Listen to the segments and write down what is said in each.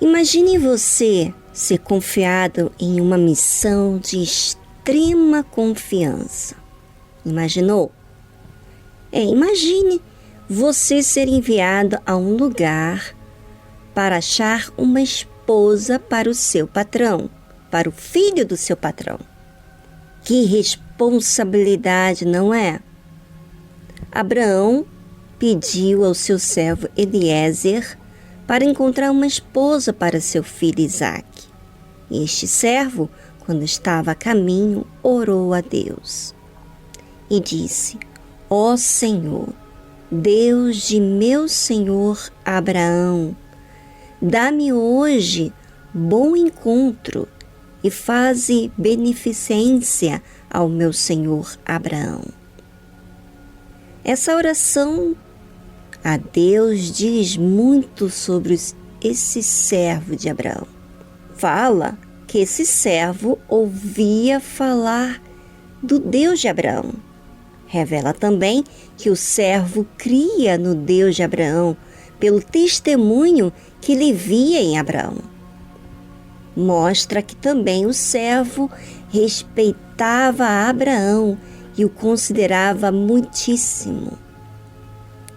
Imagine você ser confiado em uma missão de extrema confiança. Imaginou? Imagine você ser enviado a um lugar para achar uma esposa para o seu patrão, para o filho do seu patrão. Que responsabilidade, não é? Abraão pediu ao seu servo Eliezer para encontrar uma esposa para seu filho Isaque. E este servo, quando estava a caminho, orou a Deus e disse: Ó Senhor, Deus de meu senhor Abraão, dá-me hoje bom encontro e faze beneficência ao meu senhor Abraão. Essa oração a Deus diz muito sobre esse servo de Abraão. Fala que esse servo ouvia falar do Deus de Abraão. Revela também que o servo cria no Deus de Abraão pelo testemunho que ele via em Abraão. Mostra que também o servo respeitava Abraão e o considerava muitíssimo.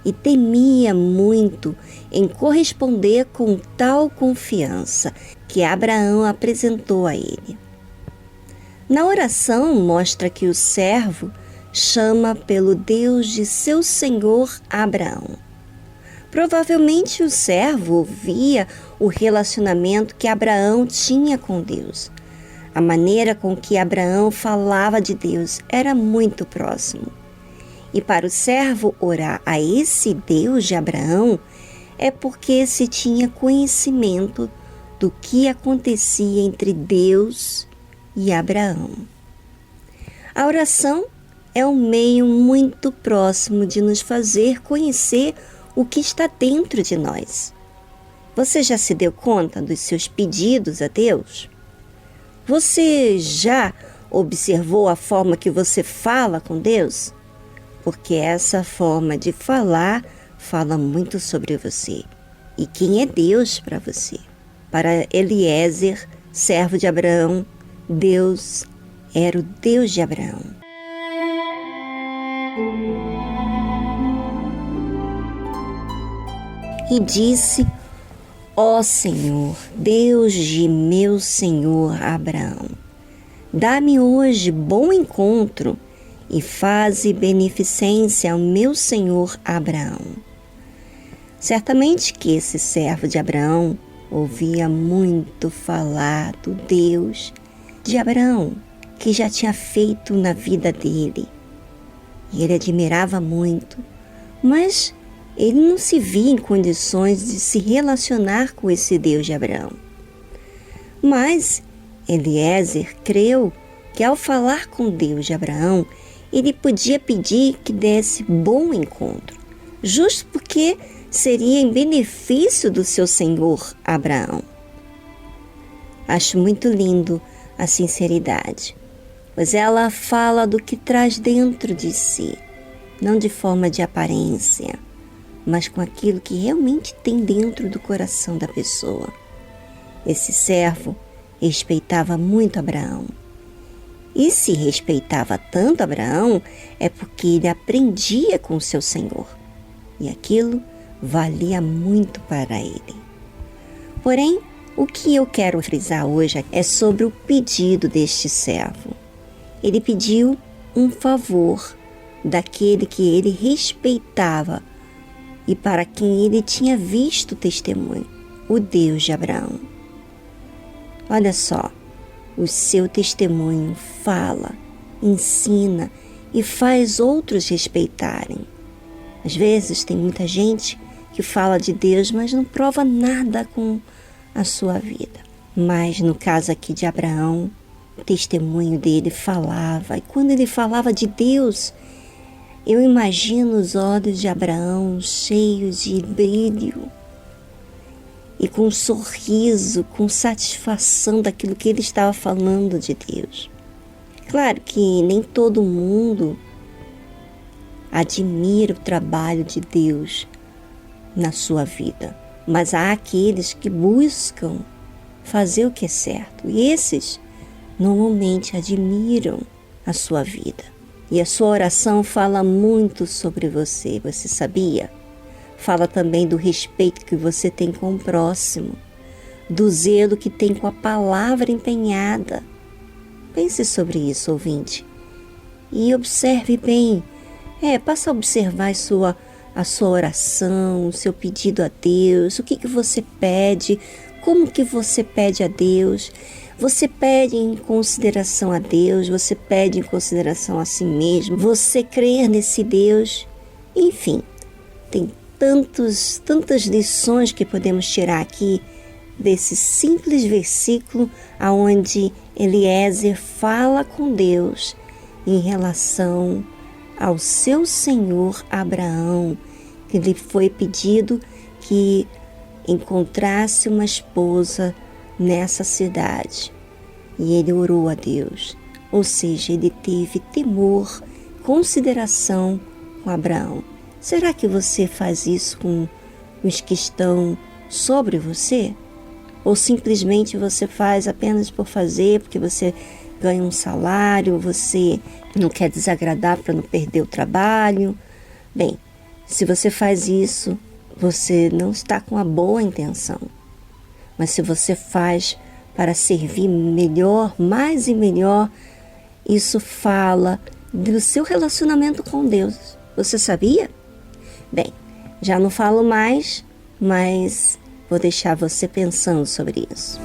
E temia muito em corresponder com tal confiança que Abraão apresentou a ele. Na oração mostra que o servo chama pelo Deus de seu senhor Abraão. Provavelmente o servo ouvia o relacionamento que Abraão tinha com Deus. A maneira com que Abraão falava de Deus era muito próximo. E para o servo orar a esse Deus de Abraão é porque se tinha conhecimento do que acontecia entre Deus e Abraão. A oração é um meio muito próximo de nos fazer conhecer o que está dentro de nós. Você já se deu conta dos seus pedidos a Deus? Você já observou a forma que você fala com Deus? Porque essa forma de falar fala muito sobre você. E quem é Deus para você? Para Eliezer, servo de Abraão, Deus era o Deus de Abraão. E disse: Ó Senhor, Deus de meu senhor Abraão, dá-me hoje bom encontro e faze beneficência ao meu senhor Abraão. Certamente que esse servo de Abraão ouvia muito falar do Deus de Abraão, que já tinha feito na vida dele. E ele admirava muito, mas ele não se via em condições de se relacionar com esse Deus de Abraão. Mas Eliezer creu que ao falar com Deus de Abraão, ele podia pedir que desse bom encontro, justo porque seria em benefício do seu senhor Abraão. Acho muito lindo a sinceridade, pois ela fala do que traz dentro de si, não de forma de aparência, mas com aquilo que realmente tem dentro do coração da pessoa. Esse servo respeitava muito Abraão. E se respeitava tanto Abraão, é porque ele aprendia com seu senhor. E aquilo valia muito para ele. Porém, o que eu quero frisar hoje é sobre o pedido deste servo. Ele pediu um favor daquele que ele respeitava e para quem ele tinha visto testemunho, o Deus de Abraão. Olha só, o seu testemunho fala, ensina e faz outros respeitarem. Às vezes tem muita gente que fala de Deus, mas não prova nada com a sua vida. Mas no caso aqui de Abraão, o testemunho dele falava, e quando ele falava de Deus, eu imagino os olhos de Abraão cheios de brilho e com um sorriso, com satisfação daquilo que ele estava falando de Deus. Claro que nem todo mundo admira o trabalho de Deus na sua vida, Mas há aqueles que buscam fazer o que é certo. E esses normalmente admiram a sua vida. E a sua oração fala muito sobre você, você sabia? Fala também do respeito que você tem com o próximo, do zelo que tem com a palavra empenhada. Pense sobre isso, ouvinte, e observe bem. Passa a observar a sua oração, o seu pedido a Deus, o que você pede, como que você pede a Deus. Você pede em consideração a Deus, você pede em consideração a si mesmo, você crer nesse Deus. Enfim, tem tantas lições que podemos tirar aqui desse simples versículo onde Eliezer fala com Deus em relação ao seu senhor Abraão, que lhe foi pedido que encontrasse uma esposa nessa cidade. E ele orou a Deus, ou seja, ele teve temor, consideração com Abraão. Será que você faz isso com os que estão sobre você? Ou simplesmente você faz apenas por fazer, porque você ganha um salário, você não quer desagradar para não perder o trabalho? Bem, se você faz isso, você não está com a boa intenção. Mas se você faz para servir melhor, mais e melhor, isso fala do seu relacionamento com Deus. Você sabia? Bem, já não falo mais, mas vou deixar você pensando sobre isso.